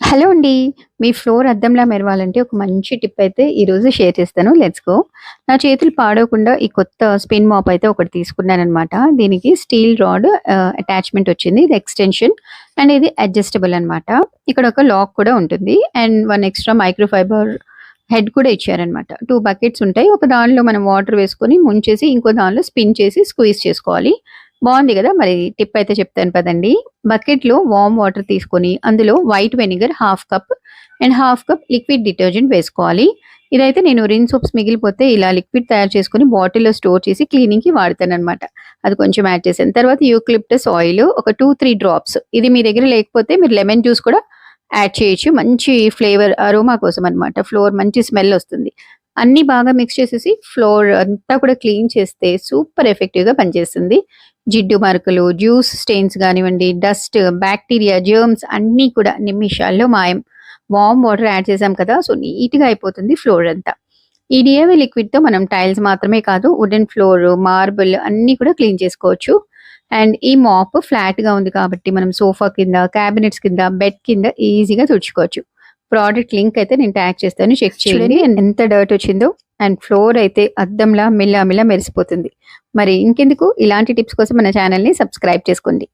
Hello అండి. మీ floor అద్దంలా మెరవాలంటే ఒక మంచి టిప్ అయితే ఈరోజు షేర్ చేస్తాను. Let's go. నా చేతులు పాడవకుండా ఈ కొత్త స్పిన్ మాప్ అయితే ఒకటి తీసుకున్నాననమాట. దీనికి స్టీల్ రాడ్ అటాచ్‌మెంట్ వచ్చింది. ఇది ఎక్స్‌టెన్షన్ అండ్ ఇది అడ్జస్టబుల్ అనమాట. ఇక్కడ ఒక లాక్ కూడా ఉంటుంది. And 1 extra micro fibre head కూడా ఇచ్చారనమాట. 2 బకెట్స్ ఉంటాయి. ఒక దానిలో మనం వాటర్ వేసుకొని ముంచేసి, ఇంకో దానిలో స్పిన్ చేసి స్క్వీజ్ చేసుకోవాలి. బావుంది గదా! మరి టిప్ అయితే చెప్తాను పదండి. బకెట్‌లో వార్మ్ వాటర్ తీసుకొని, అందులో white vinegar half cup and half cup liquid detergent వేసుకోవాలి. ఇదైతే నేను రిన్ సోప్స్ మిగిలిపోతే ఇలా లిక్విడ్ తయారు చేసుకొని బాటిల్‌లో స్టోర్ చేసి క్లీనింగ్‌కి వాడతాననమాట. అది కొంచెం యాడ్ చేశాను. తర్వాత యూకలిప్టస్ ఆయిల్ ఒక 2, 3 డ్రాప్స్. ఇది మీ దగ్గర లేకపోతే మీరు లెమన్ జ్యూస్ కూడా యాడ్ చేయొచ్చు. మంచి ఫ్లేవర్ అరోమా కోసం అనమాట. ఫ్లోర్ మంచి స్మెల్ ఒస్తుంది. అన్నీ బాగా మిక్స్ చేసేసి ఫ్లోర్ అంతా కూడా క్లీన్ చేస్తే సూపర్ ఎఫెక్టివ్‌గా పనిచేస్తుంది. జిడ్డు మరకలు, జ్యూస్ స్టెయిన్స్ గానివ్వండి, డస్ట్, బాక్టీరియా, జెర్మ్స్ అన్నీ కూడా నిమిషాల్లో మాయం. వార్మ్ వాటర్ యాడ్ చేసాం కదా! సో, నీట్‌గా అయిపోతుంది ఫ్లోర్ అంతా. ఈ డీఐవై లిక్విడ్‌తో మనం టైల్స్ మాత్రమే కాదు వుడెన్ ఫ్లోర్, మార్బుల్ అన్నీ కూడా క్లీన్ చేసుకోవచ్చు. అండ్ ఈ మాప్ ఫ్లాట్‌గా ఉంది కాబట్టి మనం సోఫా కింద, క్యాబినెట్స్ కింద, బెడ్ కింద ఈజీగా తుడుచుకోవచ్చు. ప్రోడక్ట్ లింక్ అయితే నేను ట్యాగ్ చేస్తాను. చెక్ చేయండి. ఎంత డర్ట్ వచ్చిందో. అండ్ ఫ్లోర్ అయితే అద్దంలా మిలమిలా మెరిసిపోతుంది. మరి ఇంకెందుకు ఇలాంటి టిప్స్ కోసం మన ఛానెల్‌ని సబ్స్క్రైబ్ చేసుకోండి.